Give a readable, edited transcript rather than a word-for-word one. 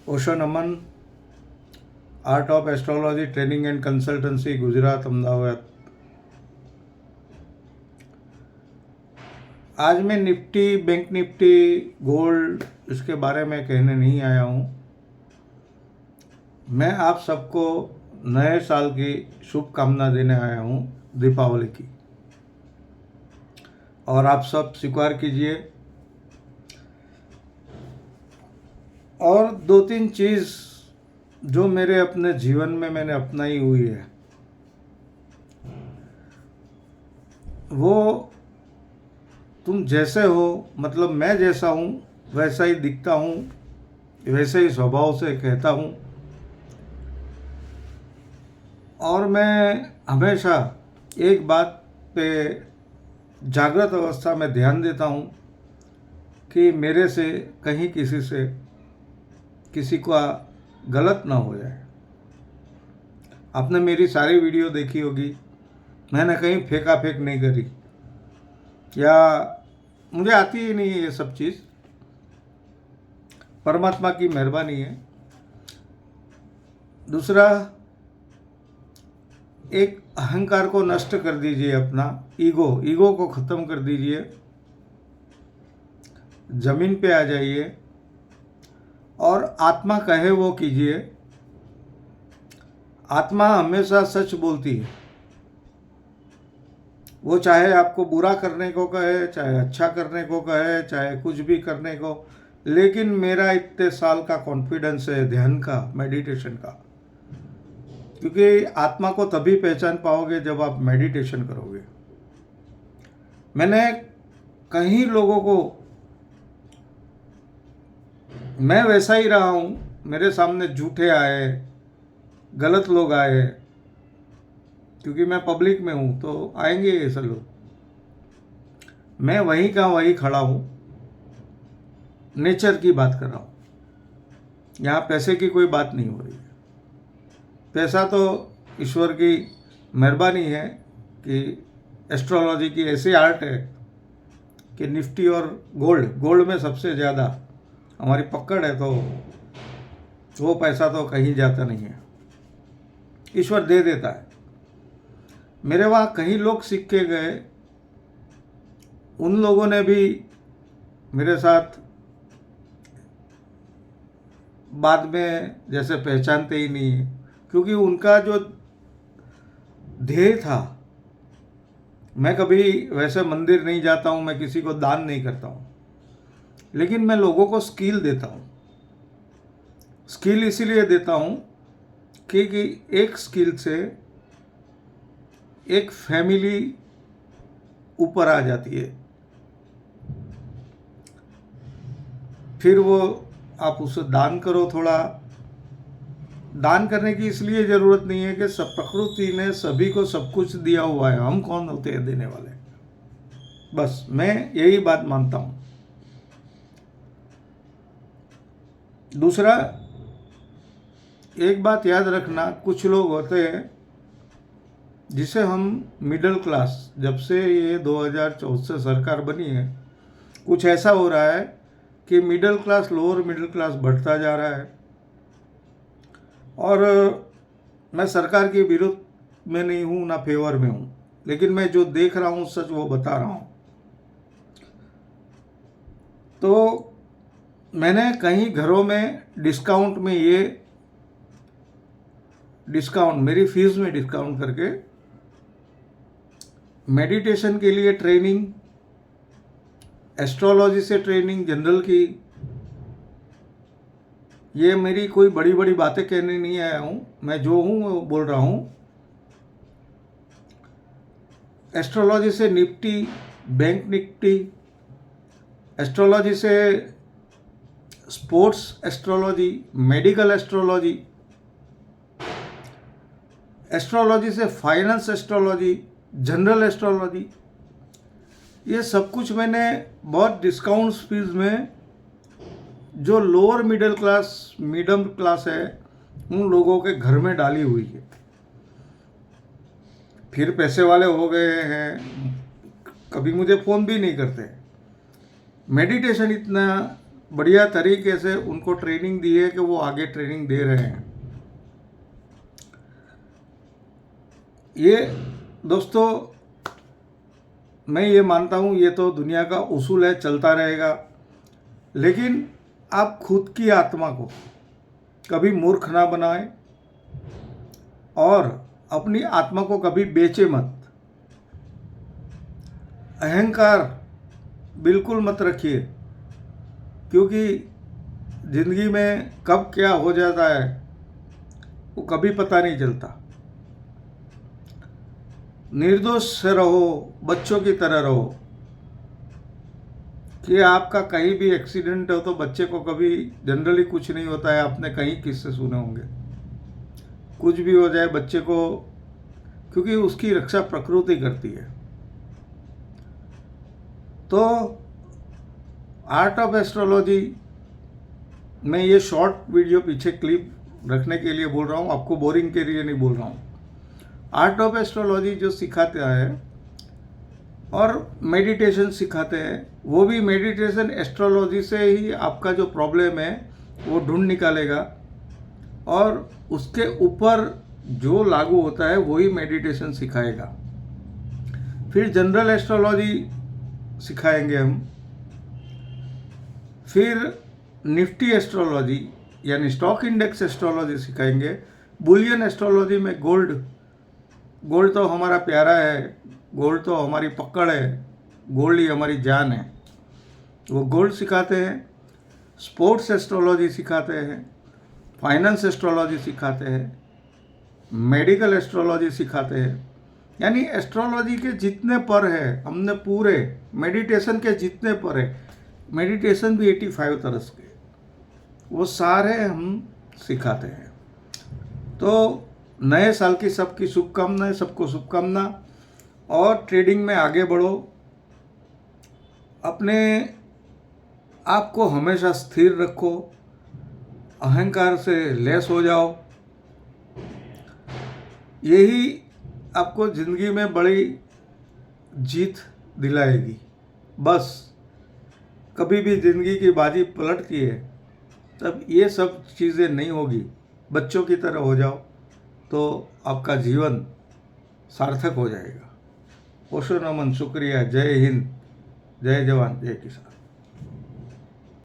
Osho Naman, art of astrology training and consultancy, Gujarat, Ahmedabad. आज मैं Nifty, bank Nifty, gold इसके बारे में कहने नहीं आया हूँ। मैं आप सबको नए साल की शुभकामना देने आया हूँ, दीपावली की। और आप सब स्वीकार कीजिए। और दो तीन चीज़ जो मेरे अपने जीवन में मैंने अपनाई हुई है, वो तुम जैसे हो, मतलब मैं जैसा हूँ वैसा ही दिखता हूँ, वैसे ही स्वभाव से कहता हूँ। और मैं हमेशा एक बात पे जागृत अवस्था में ध्यान देता हूँ कि मेरे से कहीं किसी का गलत ना हो जाए। आपने मेरी सारी वीडियो देखी होगी, मैंने कहीं फेंका फेंक नहीं करी, या मुझे आती ही नहीं है ये सब चीज़। परमात्मा की मेहरबानी है। दूसरा, एक अहंकार को नष्ट कर दीजिए, अपना ईगो को ख़त्म कर दीजिए, ज़मीन पे आ जाइए और आत्मा कहे वो कीजिए। आत्मा हमेशा सच बोलती है। वो चाहे आपको बुरा करने को कहे, चाहे अच्छा करने को कहे, चाहे कुछ भी करने को। लेकिन मेरा इतने साल का कॉन्फिडेंस है ध्यान का, मेडिटेशन का, क्योंकि आत्मा को तभी पहचान पाओगे जब आप मेडिटेशन करोगे। मैंने कई लोगों को, मैं वैसा ही रहा हूँ, मेरे सामने झूठे आए, गलत लोग आए, क्योंकि मैं पब्लिक में हूँ तो आएंगे ऐसे लोग। मैं वहीं का वहीं खड़ा हूँ, नेचर की बात कर रहा हूँ। यहाँ पैसे की कोई बात नहीं हो रही है। पैसा तो ईश्वर की मेहरबानी है कि एस्ट्रोलॉजी की ऐसी आर्ट है कि निफ्टी और गोल्ड में सबसे ज़्यादा हमारी पकड़ है, तो वो पैसा तो कहीं जाता नहीं है, ईश्वर दे देता है। मेरे वहाँ कई लोग सीख के गए, उन लोगों ने भी मेरे साथ बाद में जैसे पहचानते ही नहीं है, क्योंकि उनका जो ध्येय था, मैं कभी वैसे मंदिर नहीं जाता हूँ, मैं किसी को दान नहीं करता हूँ, लेकिन मैं लोगों को स्किल देता हूँ। स्किल इसीलिए देता हूँ कि एक स्किल से एक फैमिली ऊपर आ जाती है। फिर वो आप उसे दान करो। थोड़ा दान करने की इसलिए ज़रूरत नहीं है कि सब प्रकृति ने सभी को सब कुछ दिया हुआ है, हम कौन होते हैं देने वाले। बस मैं यही बात मानता हूँ। दूसरा, एक बात याद रखना, कुछ लोग होते हैं जिसे हम मिडिल क्लास, जब से ये 2014 से सरकार बनी है, कुछ ऐसा हो रहा है कि middle class, lower middle class बढ़ता जा रहा है। और मैं सरकार के विरुद्ध में नहीं हूँ, ना फेवर में हूँ, लेकिन मैं जो देख रहा हूँ सच वो बता रहा हूँ। तो मैंने कई घरों में डिस्काउंट मेरी फीस में डिस्काउंट करके मेडिटेशन के लिए ट्रेनिंग, एस्ट्रोलॉजी से ट्रेनिंग जनरल की। ये मेरी कोई बड़ी बड़ी बातें कहने नहीं आया हूँ, मैं जो हूँ वो बोल रहा हूँ। एस्ट्रोलॉजी से निफ्टी, बैंक निफ्टी, एस्ट्रोलॉजी से sports astrology, medical astrology, astrology से फाइनेंस एस्ट्रोलॉजी, जनरल एस्ट्रोलॉजी, ये सब कुछ मैंने बहुत डिस्काउंट फीस में, जो लोअर मिडिल क्लास है, उन लोगों के घर में डाली हुई है। फिर पैसे वाले हो गए हैं, कभी मुझे फ़ोन भी नहीं करते। मेडिटेशन इतना बढ़िया तरीके से उनको ट्रेनिंग दी है कि वो आगे ट्रेनिंग दे रहे हैं। ये दोस्तों मैं ये मानता हूँ ये तो दुनिया का उसूल है, चलता रहेगा, लेकिन आप खुद की आत्मा को कभी मूर्ख ना बनाएं और अपनी आत्मा को कभी बेचे मत। अहंकार बिल्कुल मत रखिए, क्योंकि ज़िंदगी में कब क्या हो जाता है वो कभी पता नहीं चलता। निर्दोष से रहो, बच्चों की तरह रहो। कि आपका कहीं भी एक्सीडेंट हो तो बच्चे को कभी जनरली कुछ नहीं होता है, आपने कहीं किस्से सुने होंगे। कुछ भी हो जाए बच्चे को, क्योंकि उसकी रक्षा प्रकृति करती है। तो आर्ट ऑफ एस्ट्रोलॉजी मैं ये शॉर्ट वीडियो पीछे क्लिप रखने के लिए बोल रहा हूँ, आपको बोरिंग के लिए नहीं बोल रहा हूँ। आर्ट ऑफ एस्ट्रोलॉजी जो सिखाता है और मेडिटेशन सिखाते हैं, वो भी मेडिटेशन एस्ट्रोलॉजी से ही आपका जो प्रॉब्लम है वो ढूंढ निकालेगा और उसके ऊपर जो लागू होता है वही मेडिटेशन सिखाएगा। फिर जनरल एस्ट्रोलॉजी सिखाएंगे हम, फिर निफ्टी एस्ट्रोलॉजी यानी स्टॉक इंडेक्स एस्ट्रोलॉजी सिखाएंगे। बुलियन एस्ट्रोलॉजी में गोल्ड तो हमारा प्यारा है, गोल्ड तो हमारी पकड़ है, गोल्ड ही हमारी जान है, वो गोल्ड सिखाते हैं। स्पोर्ट्स एस्ट्रोलॉजी सिखाते हैं, फाइनेंस एस्ट्रोलॉजी सिखाते हैं, मेडिकल एस्ट्रोलॉजी सिखाते हैं। यानी एस्ट्रोलॉजी के जितने पर है हमने पूरे, मेडिटेशन के जितने पर है, मेडिटेशन भी 85 तरह के, वो सारे हम सिखाते हैं। तो नए साल की सबकी शुभकामनाएं, सबको शुभकामना, और ट्रेडिंग में आगे बढ़ो। अपने आप को हमेशा स्थिर रखो, अहंकार से लैस हो जाओ। यही आपको ज़िंदगी में बड़ी जीत दिलाएगी। बस कभी भी ज़िंदगी की बाजी पलटती है तब ये सब चीज़ें नहीं होगी, बच्चों की तरह हो जाओ तो आपका जीवन सार्थक हो जाएगा। ओशो नमन, शुक्रिया, जय हिंद, जय जवान, जय किसान।